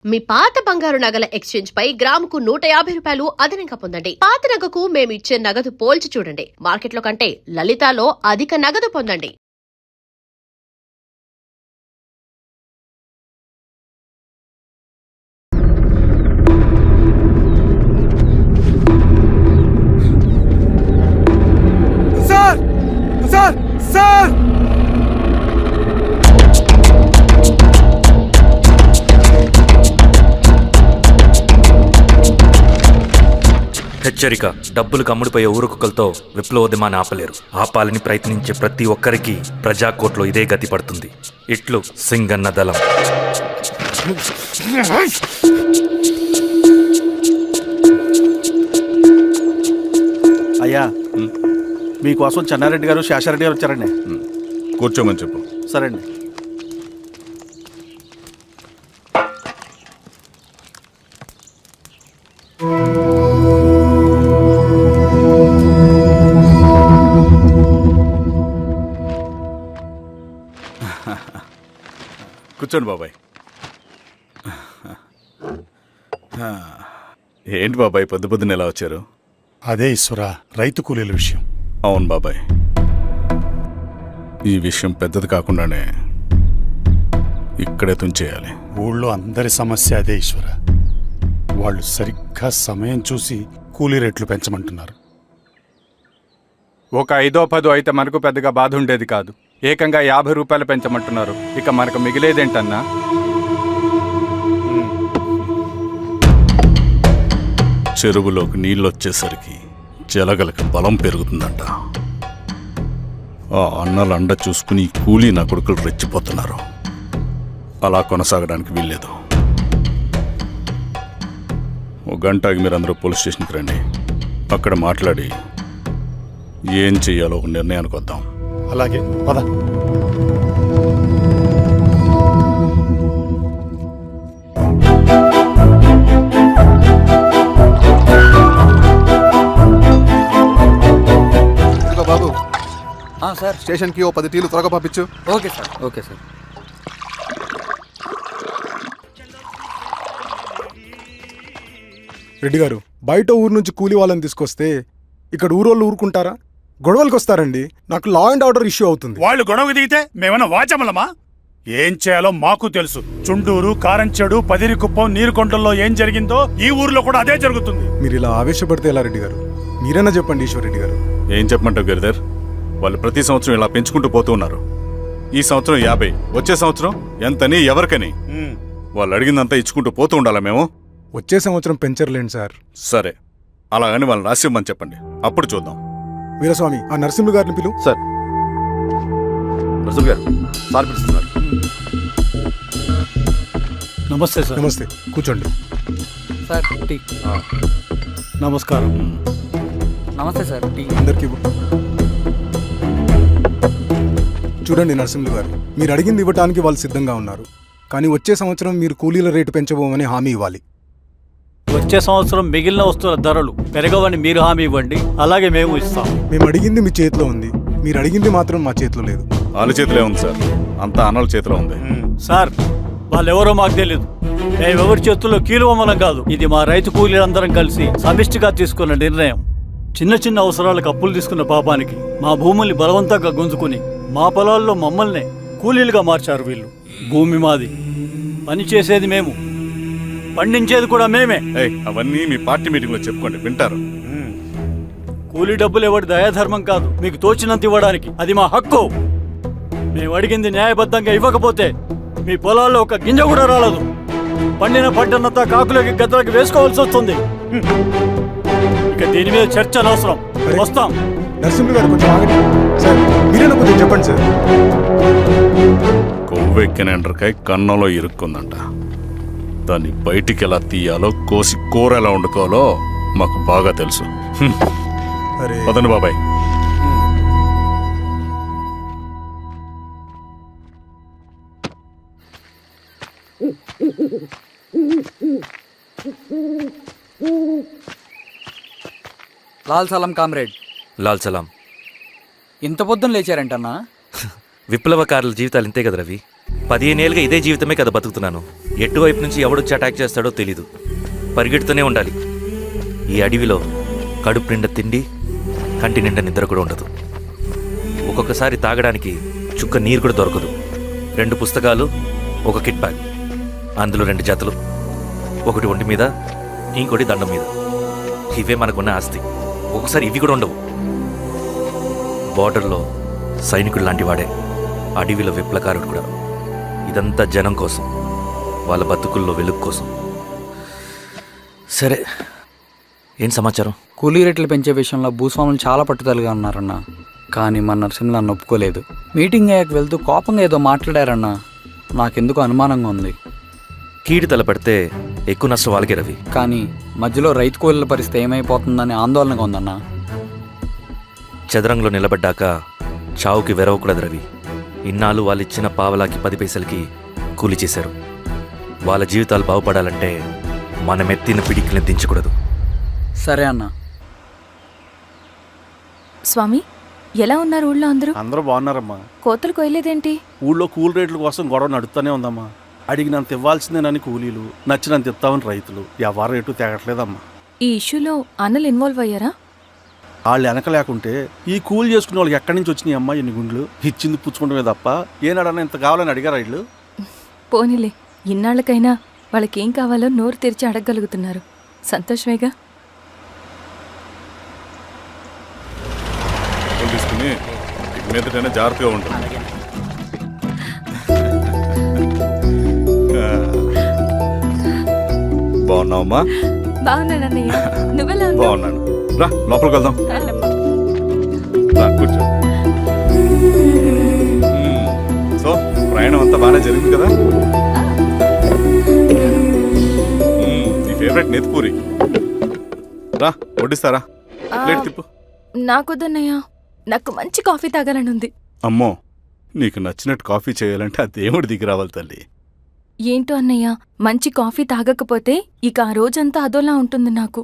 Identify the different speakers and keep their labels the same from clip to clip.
Speaker 1: మీ పాత బంగారు నగల ఎక్స్చేంజ్ పై గ్రాముకు 150 రూపాయలు అదనంగా పొందండి. పాత నగకు మేము ఇచ్చే నగదు పోల్చి చూడండి. మార్కెట్లో కంటే లలితాలో అధిక నగదు పొందండి.
Speaker 2: సార్ సార్ సార్
Speaker 3: హెచ్చరిక. డబ్బులు కమ్ముడిపోయే ఊరుకుక్కలతో విప్లవోద్యమాన్ని ఆపలేరు. ఆపాలని ప్రయత్నించే ప్రతి ఒక్కరికి ప్రజాకోర్టులో ఇదే గతి పడుతుంది. ఇట్లు సింగన్న దళం.
Speaker 2: అయ్యా, మీకోసం చెన్నారెడ్డి గారు శేషారెడ్డి గారు వచ్చారండి.
Speaker 4: కూర్చోమని చెప్పు.
Speaker 2: సరే అండి.
Speaker 4: కూర్చోండి బాబాయ్. ఏంటి బాబాయ్ పొద్దున ఎలా వచ్చారు?
Speaker 5: అదే ఈశ్వర, రైతు కూలీల విషయం.
Speaker 4: అవును బాబాయ్, ఈ విషయం పెద్దది కాకుండానే ఇక్కడే తుంచేయాలి.
Speaker 5: ఊళ్ళో అందరి సమస్య అదే ఈశ్వర. వాళ్ళు సరిగ్గా సమయం చూసి కూలీ రేట్లు పెంచమంటున్నారు.
Speaker 6: ఒక 5-10 అయితే మనకు పెద్దగా బాధ ఉండేది కాదు. ఏకంగా 50 రూపాయలు పెంచమంటున్నారు. ఇక మనకు మిగిలేదేంటన్నా?
Speaker 4: చెరువులోకి నీళ్ళు వచ్చేసరికి జలగలకి బలం పెరుగుతుందంట. ఆ అన్నల అండ చూసుకుని కూలీ నా కొడుకులు రెచ్చిపోతున్నారు. అలా కొనసాగడానికి వీల్లేదు. ఓ గంటకి మీరందరూ పోలీస్ స్టేషన్కి రండి. అక్కడ మాట్లాడి ఏం చెయ్యాలో ఒక నిర్ణయానికి వద్దాం.
Speaker 5: అలాగే పద.
Speaker 2: బాబు
Speaker 7: సార్,
Speaker 2: స్టేషన్కి ఓ 10 టీలు త్వరగా పంపించు.
Speaker 7: Okay sir. Okay sir.
Speaker 8: Reddy గారు, బయట ఊరు నుంచి కూలీ వాళ్ళని తీసుకొస్తే ఇక్కడ ఊరోళ్ళు ఊరుకుంటారా? గొడవలకు వస్తారండి. నాకు లా అండ్ ఆర్డర్ ఇష్యూ అవుతుంది.
Speaker 5: వాళ్ళు గొడవ దిగితే మేమన్నా వాచమలమా? ఏం చేయాలో మాకు తెలుసు. చుండూరు, కారంచెడు, పదిరికుప్పం, నీరుకొండల్లో ఏం జరిగిందో ఈ ఊర్లో కూడా అదే జరుగుతుంది.
Speaker 8: మీరు ఇలా ఆవేశపడితే ఎలా రెడ్డి గారు? మీరైనా చెప్పండి ఈశ్వర్ రెడ్డి గారు.
Speaker 4: ఏం చెప్పమంటావు గిరిధర్? వాళ్ళు ప్రతి సంవత్సరం ఇలా పెంచుకుంటూ పోతూ ఉన్నారు. ఈ సంవత్సరం 50, వచ్చే సంవత్సరం ఎంతని, ఎవరికని వాళ్ళు అడిగిందంతా ఇచ్చుకుంటూ పోతూ ఉండాలా మేము?
Speaker 8: వచ్చే సంవత్సరం పెంచర్లేండి సార్.
Speaker 4: సరే, అలాగని వాళ్ళని రాసిమ్మని చెప్పండి, అప్పుడు చూద్దాం.
Speaker 8: వీరస్వామి, ఆ నరసింహ గారిని పిలువు.
Speaker 2: సార్, నరసింహ గారు సార్ పిలుస్తున్నారు.
Speaker 5: నమస్తే సార్.
Speaker 8: నమస్తే, కూర్చోండి.
Speaker 7: Sir tea.
Speaker 5: నమస్కారం.
Speaker 7: నమస్తే సార్. టీ.
Speaker 8: అందరికీ చూడండి నరసింహ గారు, మీరు అడిగింది ఇవ్వటానికి వాళ్ళు సిద్ధంగా ఉన్నారు. కానీ వచ్చే సంవత్సరం మీరు కూలీల రేటు పెంచబోమని హామీ ఇవ్వాలి.
Speaker 9: వచ్చే సంవత్సరం మిగిలిన వస్తువుల ధరలు పెరగవని మీరు హామీ ఇవ్వండి, అలాగే మేము ఇస్తాం.
Speaker 8: మేము అడిగింది మీ చేతిలో ఉంది, మీరు అడిగింది మాత్రం మా చేతిలో లేదు.
Speaker 4: వాళ్ళ చేతిలో ఉంది సార్, అంతా అన్నల చేతిలో ఉంది.
Speaker 9: సార్, వాళ్ళెవరో మాకు తెలియదు. మేమెవరి చేతుల్లో కీలువమనం కాదు. ఇది మా రైతు కూలీలందరం కలిసి సమిష్టిగా తీసుకున్న నిర్ణయం. చిన్న చిన్న అవసరాలకు అప్పులు తీసుకున్న పాపానికి మా భూముల్ని బలవంతంగా గుంజుకుని మా పొలాల్లో మమ్మల్నే కూలీలుగా మార్చారు వీళ్ళు. భూమి మాది, పని చేసేది మేము, పండించేది కూడా మేమే.
Speaker 4: అవన్నీ మీ పార్టీ మీటింగ్ లో చెప్పుకోండి, వింటారు.
Speaker 9: కూలీ డబ్బులు ఎవరి దయాధర్మం కాదు, మీకు తోచినంత ఇవ్వడానికి అది మా హక్కు. మేము అడిగింది న్యాయబద్ధంగా ఇవ్వకపోతే మీ పొలాల్లో ఒక గింజ కూడా రాలదు. పండిన పంటనంతా కాకులకి గద్దలకి వేసుకోవాల్సి వస్తుంది. ఇక దీని మీద చర్చ అనవసరం. వస్తాం.
Speaker 8: నరసింహ గారు కొంచెం ఆగండి సార్, మీరైనా కొంచెం చెప్పండి సార్.
Speaker 4: కొవ్వెక్కిన ఎండ్రకాయ కన్నంలో ఇరుక్కుందంట. దాన్ని బయటికి ఎలా తీయాలో, కోసి కూర ఎలా వండుకోవాలో మాకు బాగా తెలుసు. పదండి బాబాయ్.
Speaker 7: లాల్ సలాం కామ్రేడ్.
Speaker 3: లాల్ సలాం.
Speaker 7: ఇంత పొద్దున లేచారంటన్నా?
Speaker 3: విప్లవకారుల జీవితాలు ఇంతే కదా రవి. 15 ఏళ్ళుగా ఇదే జీవితమే కదా బతుకుతున్నాను. ఎటువైపు నుంచి ఎవడొచ్చి అటాక్ చేస్తాడో తెలీదు. పరిగెడుతూనే ఉండాలి. ఈ అడవిలో కడుపు నిండా తిండి, కంటి నిండా నిద్ర కూడా ఉండదు. ఒక్కొక్కసారి తాగడానికి చుక్క నీరు కూడా దొరకదు. 2 పుస్తకాలు, ఒక కిట్ బ్యాగ్, అందులో 2 జతలు, ఒకటి ఒంటి మీద, ఇంకోటి దండం మీద. ఇవే మనకున్న ఆస్తి. ఒక్కొక్కసారి ఇవి కూడా ఉండవు. బార్డర్లో సైనికుడు లాంటి వాడే, అడవిలో విప్లవకారుడు కూడా. ఇదంతా జనం కోసం, వాళ్ళ బతుకుల్లో వెలుగు కోసం. సరే, ఏం సమాచారం?
Speaker 7: కూలీ రేట్లు పెంచే విషయంలో భూస్వాములు చాలా పట్టుదలగా ఉన్నారన్న. కానీ మన నరసింహ నన్ను ఒప్పుకోలేదు. మీటింగ్ అయ్యాక వెళ్తూ కోపంగా ఏదో మాట్లాడారన్న. నాకెందుకు అనుమానంగా ఉంది.
Speaker 3: కీడు తలపడితే ఎక్కువ నష్టం వాళ్ళకే రవి.
Speaker 7: కానీ మధ్యలో రైతు కూలీల పరిస్థితి ఏమైపోతుందని ఆందోళనగా ఉందన్న.
Speaker 3: చదరంగంలో నిలబడ్డాక చావుకి వెరవకూడదు రవి. ఇన్నాళ్ళు వాళ్ళు ఇచ్చిన పావలాకి 10 పైసలకి కూలి చేశారు. వాళ్ళ జీవితాలు బాగుపడాలంటే మనమెత్తిన పిడికిని దించకూడదు.
Speaker 7: సరే అన్న.
Speaker 10: స్వామి, ఎలా ఉన్నారు ఊళ్ళో అందరూ?
Speaker 2: అందరూ బాగున్నారమ్మా.
Speaker 10: కోతలు కొయ్యలేదేంటి?
Speaker 2: ఊళ్ళో కూలి రేట్ల కోసం గొడవ నడుస్తూనే ఉందమ్మా. అడిగినంత ఇవ్వాల్సిందేనని కూలీలు, నచ్చినంత ఇస్తామని రైతులు. ఎవరు రేటు తేగట్లేదమ్మా.
Speaker 10: ఈ ఇష్యూలో అన్నలు ఇన్వాల్వ్ అయ్యారా?
Speaker 2: వాళ్ళు వెనక లేకుంటే ఈ కూలి చేసుకునే వాళ్ళకి ఎక్కడి నుంచి వచ్చినాయి అమ్మా ఎన్ని గుండ్లు? ఇచ్చింది పుచ్చుకుంటమే తప్ప ఏనాడన్నా ఇంత కావాలని అడిగారు వీళ్ళు.
Speaker 10: పోనీలే, ఇన్నాళ్ళకైనా వాళ్ళకేం కావాలో నోరు తెరిచి అడగగలుగుతున్నారు. సంతోషమేగా.
Speaker 4: తీసుకుని మీదటైనా జాగ్రత్తగా ఉంటుంది. బాగున్నావమ్మా?
Speaker 10: బాగున్నానన్నయ్య, నువ్వెలా ఉన్నావు?
Speaker 4: బాగున్నాను. రా లోపలికి వెళ్దాం. రా కూర్చో. సో ప్రయాణం అంతా బాగానే జరిగింది కదా? నీ ఫేవరెట్ నెత్తిపూరి. రా వడ్డిస్తారా? ప్లేట్ తిప్పు.
Speaker 10: నాకొద్దన్నయ్య, నాకు మంచి కాఫీ తాగాలని ఉంది.
Speaker 4: అమ్మో, నీకు నచ్చినట్టు కాఫీ చేయాలంటే ఆ దేవుడి దిగి రావాలి తల్లి.
Speaker 10: ఏంటో అన్నయ్య, మంచి కాఫీ తాగకపోతే ఇక ఆ రోజంతా అదోలా ఉంటుంది నాకు.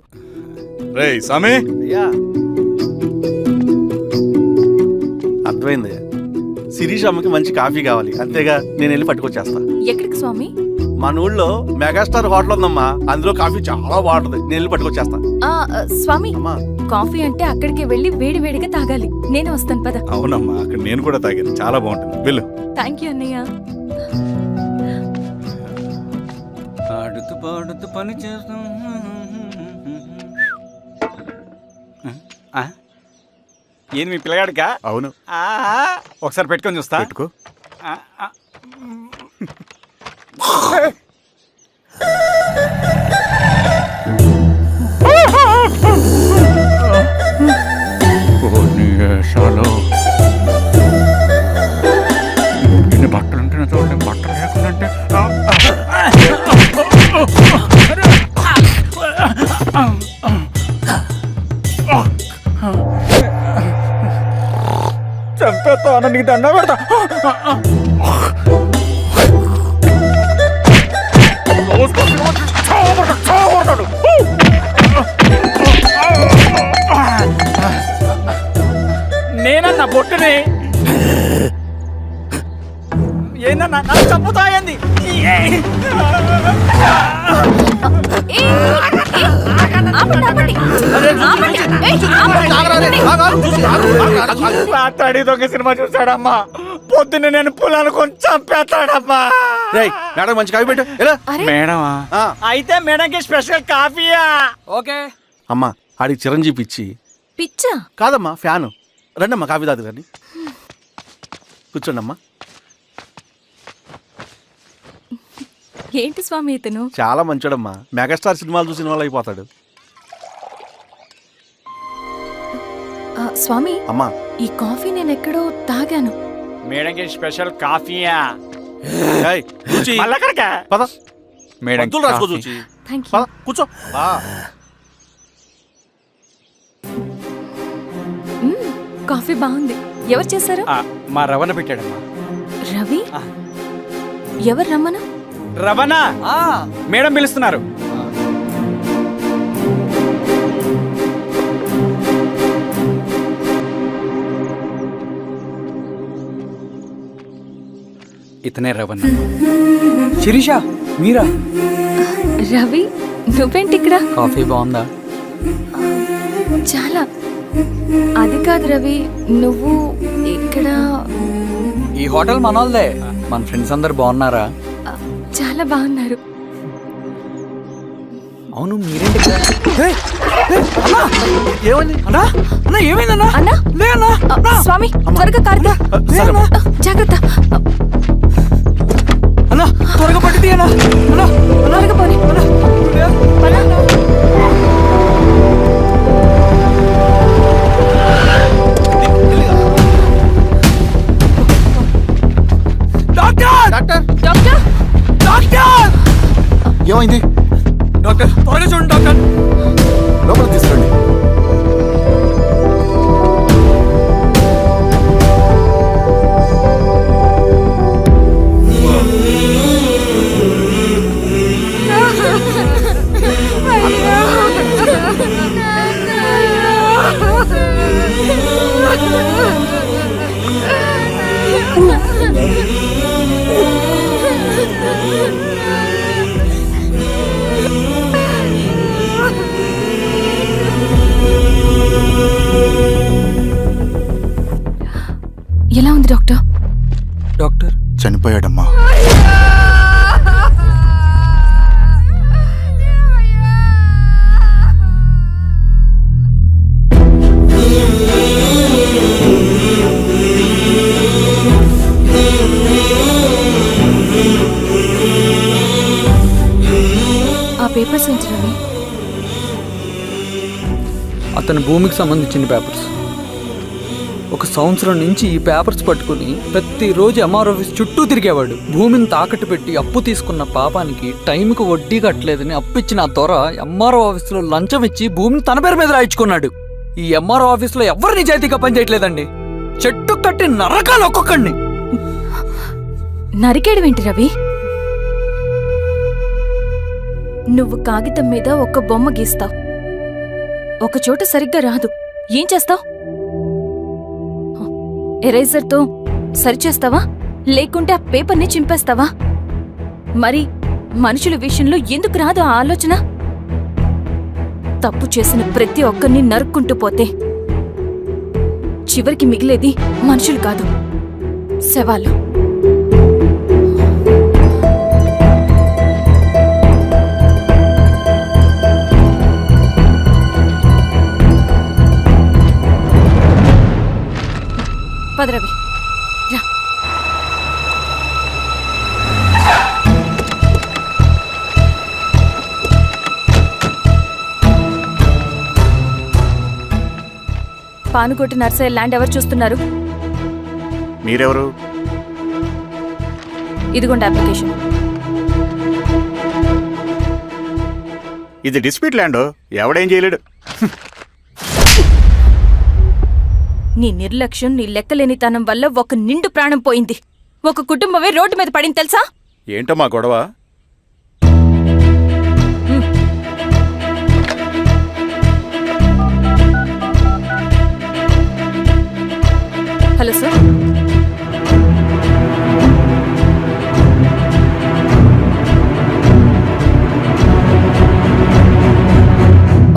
Speaker 4: రేయ్ సామే,
Speaker 2: అయ్యా అర్థమైంది. శిరీష్ అమ్మకి మంచి కాఫీ కావాలి, అంతేగా నేను వెళ్ళి పట్టుకొచ్చేస్తా.
Speaker 10: ఎక్కడికి స్వామి?
Speaker 2: మన ఊళ్ళో మెగాస్టార్ హోటల్ ఉందమ్మా, అందులో కాఫీ చాలా బాగుంటుంది. నేను వెళ్ళి పట్టుకొచ్చేస్తా.
Speaker 10: స్వామి,
Speaker 2: అమ్మా
Speaker 10: కాఫీ అంటే అక్కడికి వెళ్ళి వేడి వేడిగా తాగాలి. నేను వస్తాను పద.
Speaker 4: అవునమ్మా, అక్కడ నేను కూడా తాగాను, చాలా బాగుంటుంది. వెళ్ళు.
Speaker 10: థ్యాంక్ యూ అన్నయ్య.
Speaker 7: ఆడుతూ పాడుతూ పని చేస్తాం.
Speaker 6: ఏంది మీ పిల్లగాడికా?
Speaker 2: అవును,
Speaker 6: ఒకసారి పెట్టుకొని చూస్తా.
Speaker 2: పెట్టుకో.
Speaker 6: ఎన్ని బట్టలు ఉంటే చూడండి, బట్టలు లేకుండా చంపేస్తా. నీకు దండ పెడతా. నేనన్నా బొట్టుని ఏందన్నా నన్ను చంపుతాయంది. మాట్లాడి దొంగ సినిమా చూసాడమ్మా. పొద్దున్న నేను పొలాన్ని కొంచెం చంపేస్తాడమ్మా.
Speaker 2: మేడం మంచి కాఫీ పెట్టు. ఎలా
Speaker 6: మేడమా? అయితే మేడంకి స్పెషల్ కాఫీయా?
Speaker 7: ఓకే.
Speaker 2: అమ్మా ఆడికి చిరంజీవి ఇచ్చి.
Speaker 10: పిచ్చా?
Speaker 2: కాదమ్మా, ఫ్యాను. రండమ్మా కాఫీ తాదు రండి. కూర్చోండి అమ్మా.
Speaker 10: ఏంటి స్వామి ఇతను?
Speaker 2: చాలా మంచోడమ్మా, మెగాస్టార్ సినిమాలు చూసిన వాళ్ళు అయిపోతాడు.
Speaker 10: స్వామి,
Speaker 2: అమ్మా
Speaker 10: ఈ కాఫీ నేను ఎక్కడో తాగాను.
Speaker 6: మేడంకి స్పెషల్ కాఫీయా?
Speaker 2: ఏయ్, కూర్చో.
Speaker 6: మళ్ళక్కడికా?
Speaker 2: పద.
Speaker 6: మేడం
Speaker 2: మందులు రాసుకో చూచి.
Speaker 10: Thank you.
Speaker 2: పద కూర్చో.
Speaker 10: కాఫీ బాగుంది. ఎవరు చేశారు?
Speaker 6: మా రవణ పెట్టాడమ్మా.
Speaker 10: రవి? ఎవరు రమ్మను?
Speaker 6: రవణ మేడం పిలుస్తున్నారు.
Speaker 7: ఇతనే రవణ. శిరీష మీరా?
Speaker 10: రవి నువ్వేంటి ఇక్కడ?
Speaker 7: కాఫీ బాగుందా?
Speaker 10: చాలా. అది కాదు రవి, నువ్వు ఇక్కడ.
Speaker 7: ఈ హోటల్ మనోల్దే. మన ఫ్రెండ్స్ అందరు బాగున్నారా?
Speaker 10: చాలా బాగున్నారు.
Speaker 7: అవును మీరేంటి ఇక్కడ? ఏమైంది అన్నా? అన్నా ఏమైందన్నా?
Speaker 10: అన్నా
Speaker 7: లే అన్నా.
Speaker 10: స్వామి త్వరగా కారుతా. జాగ్రత్త
Speaker 7: అన్నా త్వరగా పట్టిది అన్నా. అన్నా
Speaker 10: త్వరగా పోనీ.
Speaker 7: డాక్టర్ డాక్టర్
Speaker 10: డాక్టర్
Speaker 7: డాక్టర్
Speaker 2: ఏమైంది?
Speaker 7: డాక్టర్ త్వరగా చూడండి డాక్టర్.
Speaker 2: లోపలికి తీసుకురండి.
Speaker 10: ఎలా ఉంది డాక్టర్?
Speaker 7: డాక్టర్
Speaker 2: చనిపోయాడమ్మా.
Speaker 10: ఆ పేపర్స్ ఏంటి రవి?
Speaker 7: అతని భూమికి సంబంధించిన పేపర్స్. ఒక సంవత్సరం నుంచి ఈ పేపర్స్ పట్టుకుని ప్రతిరోజు ఎంఆర్ ఆఫీస్ చుట్టూ తిరిగేవాడు. భూమిని తాకట్టు పెట్టి అప్పు తీసుకున్న పాపానికి టైంకి వడ్డీ కట్టలేదని అప్పిచ్చిన ఆ దొర ఎంఆర్ఓ ఆఫీస్లో లంచం ఇచ్చి భూమిని తన పేరు మీద రాయించుకున్నాడు. ఈ ఎంఆర్ఓ ఆఫీస్లో ఎవరు నిజాయితీగా పనిచేయట్లేదండి. చెట్టు కట్టి నరకాలు ఒక్కొక్కడిని.
Speaker 10: నరికేయడం ఏంటి రవి? నువ్వు కాగితం మీద ఒక బొమ్మ గీస్తావు, ఒక చోట సరిగ్గా రాదు, ఏం చేస్తావు? ఎరేజర్తో సరిచేస్తావా లేకుంటే ఆ పేపర్ని చింపేస్తావా? మరి మనుషుల విషయంలో ఎందుకు రాదు ఆ ఆలోచన? తప్పు చేసిన ప్రతి ఒక్కరిని నరుక్కుంటూ పోతే చివరికి మిగిలేది మనుషులు కాదు, శవాలు. పదరవి రా. పానుకోటి నర్సయ్య ల్యాండ్ ఎవరు చూస్తున్నారు?
Speaker 5: మీరెవరు?
Speaker 10: ఇదిగోండి అప్లికేషన్.
Speaker 5: ఇది డిస్ప్యూట్ ల్యాండ్, ఎవడేం చేయలేడు.
Speaker 10: నీ నిర్లక్ష్యం, నీ లెక్కలేనితనం వల్ల ఒక నిండు ప్రాణం పోయింది. ఒక కుటుంబమే రోడ్డు మీద పడింది తెలుసా?
Speaker 2: ఏంటమ్మా గొడవ?
Speaker 10: Hello sir.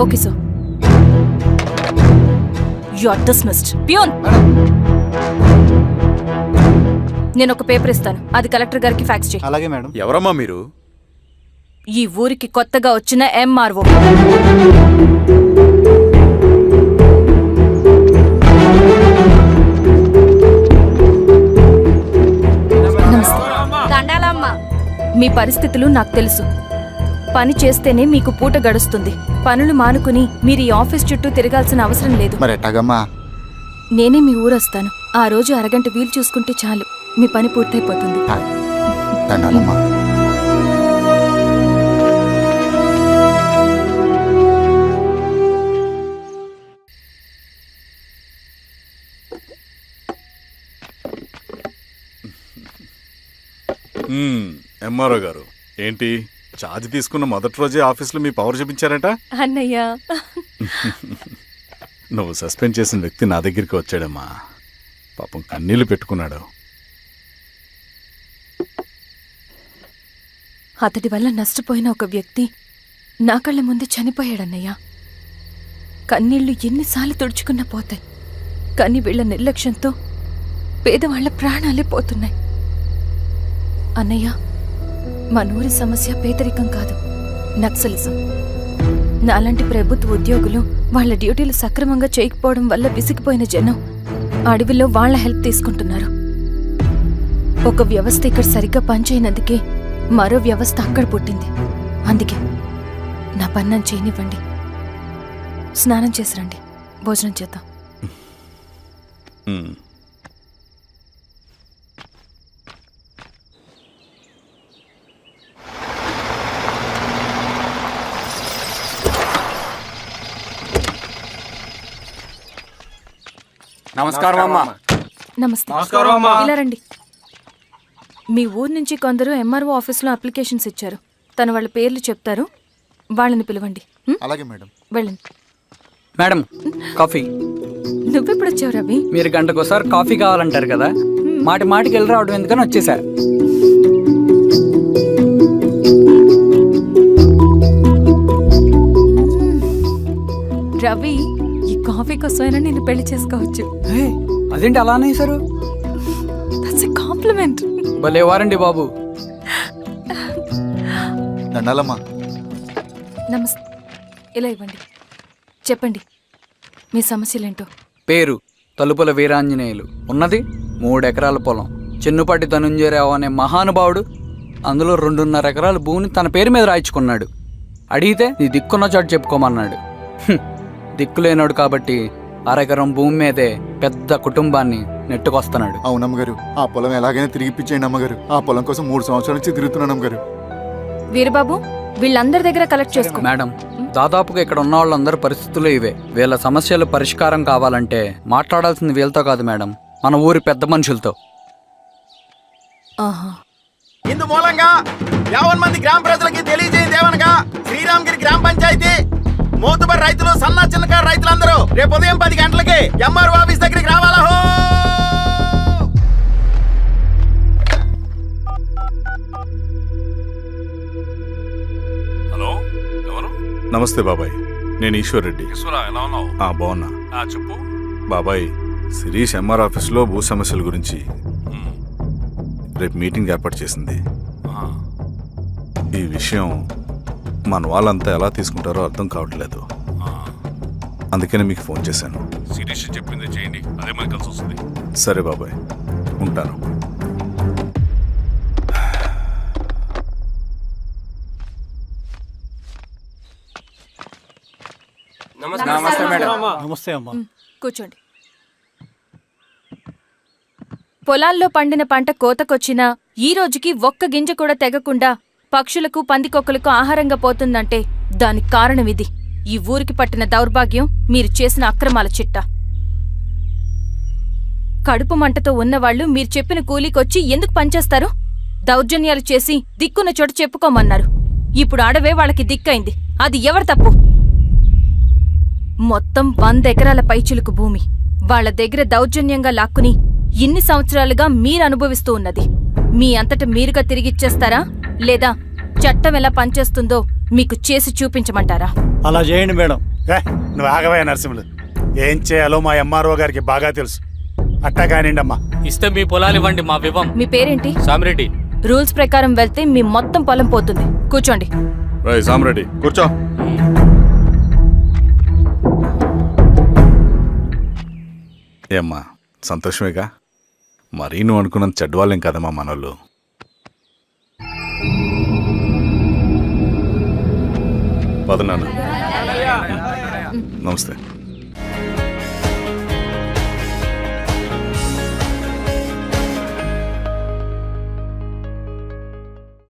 Speaker 10: Okay sir. You are dismissed. Peon, నేను ఒక పేపర్ ఇస్తాను, అది కలెక్టర్ గారికి ఫ్యాక్స్ చేయి.
Speaker 8: అలాగే మేడం.
Speaker 2: ఎవరమ్మా మీరు?
Speaker 10: ఈ ఊరికి కొత్తగా వచ్చిన ఎంఆర్ఓ. మీ పరిస్థితులు నాకు తెలుసు. పని చేస్తేనే మీకు పూట గడుస్తుంది. పనులు మానుకుని మీరు ఈ ఆఫీస్ చుట్టూ తిరగాల్సిన అవసరం లేదు. నేనే మీ ఊరొస్తాను. ఆ రోజు అరగంట వీలు చూసుకుంటే చాలు, మీ పని పూర్తయిపోతుంది.
Speaker 2: ఎంఆర్ఓ గారు ఏంటి ఛార్జ్ తీసుకున్న మొదటి రోజే ఆఫీస్లో మీ పవర్ చూపించారట?
Speaker 10: అన్నయ్య,
Speaker 2: నువ్వు సస్పెండ్ చేసిన వ్యక్తి నా దగ్గరికి వచ్చాడమ్మా. పాపం కన్నీళ్లు పెట్టుకున్నాడు.
Speaker 10: అతడి వల్ల నష్టపోయిన ఒక వ్యక్తి నా కళ్ళ ముందు చనిపోయాడన్నయ్య. కన్నీళ్లు ఎన్నిసార్లు తుడుచుకున్నా పోతాయి, కానీ వీళ్ళ నిర్లక్ష్యంతో పేదవాళ్ల ప్రాణాలే పోతున్నాయి. అన్నయ్య, మా నూరి సమస్య పేదరికం కాదు, నక్సలిజం. నాలాంటి ప్రభుత్వ ఉద్యోగులు వాళ్ళ డ్యూటీలు సక్రమంగా చేయకపోవడం వల్ల విసిగిపోయిన జనం అడవిలో వాళ్ల హెల్ప్ తీసుకుంటున్నారు. ఒక వ్యవస్థ ఇక్కడ సరిగ్గా పనిచేయనందుకే మరో వ్యవస్థ అక్కడ పుట్టింది. అందుకే నా పన్నం చేయనివ్వండి. స్నానం చేసిరండి, భోజనం చేద్దాం.
Speaker 6: నమస్కారం అమ్మా.
Speaker 10: నమస్తే. ఇలా రండి. మీ ఊరు నుంచి కొందరు ఎంఆర్ఓ ఆఫీస్లో అప్లికేషన్స్ ఇచ్చారు. తను వాళ్ళ పేర్లు చెప్తారు, వాళ్ళని పిలవండి.
Speaker 11: అలాగే మేడం.
Speaker 10: వెళ్ళండి.
Speaker 7: Madam, coffee.
Speaker 10: నువ్వెప్పుడు వచ్చావు రవి?
Speaker 7: మీరు గంటకోసారి కాఫీ కావాలంటారు కదా, మాటి మాటికి వెళ్ళి రావడం ఎందుకని వచ్చేసా.
Speaker 10: రవి, ఈ కాఫీ కోసమైనా నేను పెళ్లి చేసుకోవచ్చు.
Speaker 7: అదేంటి అలా అనేసారు?
Speaker 10: That's a compliment.
Speaker 7: భలే వారండి బాబు.
Speaker 11: దండాలమ్మా.
Speaker 10: నమస్తే. ఇలా ఇవ్వండి. చెప్పండి, మీ సమస్యలేంటో.
Speaker 7: పేరు తలుపుల వీరాంజనేయులు. ఉన్నది 3 ఎకరాల పొలం. చిన్నుపాటి ధనుంజయరావు అనే మహానుభావుడు అందులో 2.5 ఎకరాల భూమిని తన పేరు మీద రాయించుకున్నాడు. అడిగితే నీ దిక్కున్న చోటు చెప్పుకోమన్నాడు. దిక్కులేనాడు కాబట్టి 1/2 ఎకరం భూమి మీదే పెద్ద కుటుంబాన్ని నెట్టుకొస్తున్నాడు.
Speaker 11: అవునమ్మగారు, ఆ పొలం ఎలాగైనా తిరిగి ఇప్పించేయండి అమ్మగారు. ఆ పొలం కోసం 3 సంవత్సరాల నుంచి తిరుగుతున్నాను అమ్మగారు.
Speaker 10: వీరబాబు, వీళ్ళందరి దగ్గర కలెక్ట్ చేసుకో.
Speaker 7: మేడం, దాదాపుగా ఇక్కడ ఉన్న వాళ్ళందరి పరిస్థితులు ఇవే. వీళ్ళ సమస్యలు పరిష్కారం కావాలంటే మాట్లాడాల్సింది వీళ్ళతో కాదు మేడం, మన ఊరి పెద్ద మనుషులతో.
Speaker 12: ఇందు మూలంగా 50 మంది గ్రామ ప్రజలకి తెలియజేయదేవనగా శ్రీరామగిరి గ్రామ పంచాయతీ మోతుబడి రైతులు, సన్న చిన్నకారు రైతులందరూ రేపు ఉదయం 10 గంటలకి ఎంఆర్ఓ ఆఫీస్ దగ్గరికి రావాలా.
Speaker 4: హలో, ఎవరు?
Speaker 2: నమస్తే బాబాయ్, నేను ఈశ్వర్ రెడ్డి.
Speaker 4: ఎలా ఉన్నావు?
Speaker 2: బాగున్నా.
Speaker 4: చెప్పు.
Speaker 2: బాబాయ్, శిరీష్ ఎంఆర్ ఆఫీస్లో భూ సమస్యల గురించి రేపు మీటింగ్ ఏర్పాటు చేసింది. ఈ విషయం మన వాళ్ళంతా ఎలా తీసుకుంటారో అర్థం కావట్లేదు. అందుకనే మీకు ఫోన్ చేశాను.
Speaker 4: శిరీష్ చెప్పింది చేయండి, అదే మనకు కలిసి వస్తుంది.
Speaker 2: సరే బాబాయ్, ఉంటాను.
Speaker 6: నమస్తే మేడం.
Speaker 9: నమస్తే అమ్మా.
Speaker 10: కూర్చోండి. పొలాల్లో పండిన పంట కోతకొచ్చినా ఈ రోజుకి ఒక్క గింజ కూడా తెగకుండా పక్షులకు, పందికొక్కలకు ఆహారంగా పోతుందంటే దానికి కారణం ఇది. ఈ ఊరికి పట్టిన దౌర్భాగ్యం మీరు చేసిన అక్రమాల చిట్టా. కడుపు మంటతో ఉన్నవాళ్లు మీరు చెప్పిన కూలీకొచ్చి ఎందుకు పనిచేస్తారు? దౌర్జన్యాలు చేసి దిక్కున్న చోట చెప్పుకోమన్నారు. ఇప్పుడు అడవే వాళ్ళకి దిక్కైంది. అది ఎవరి తప్పు? మొత్తం 100 ఎకరాల పైచిలుకు భూమి వాళ్ల దగ్గర దౌర్జన్యంగా లాక్కుని ఇన్ని సంవత్సరాలుగా మీరు అనుభవిస్తూ ఉన్నది. మీ అంతట మీరుగా తిరిగిచ్చేస్తారా, లేదా చట్టం ఎలా పనిచేస్తుందో మీకు చేసి చూపించమంటారా?
Speaker 9: అలా చేయండి మేడం.
Speaker 5: నువ్వు ఆగవయ్య నరసింహులు. ఏం చేయాలో మా ఎంఆర్ఓ గారికి బాగా తెలుసు. అట్టా కానిండమ్మా.
Speaker 13: ఇస్తే మీ పొలాలు ఇవ్వండి, మా వివం.
Speaker 10: మీ పేరేంటి?
Speaker 13: సామిరెడ్డి.
Speaker 10: రూల్స్ ప్రకారం వెళ్తే మీ మొత్తం పొలం పోతుంది. కూర్చోండి.
Speaker 2: సామిరెడ్డి కూర్చో. ఏమ్మా, సంతోషమేగా? మరీ నువ్వు అనుకున్నంత చెడ్డవాళ్ళేం కదమ్మా మనోళ్ళు. పద నాన్న. నమస్తే.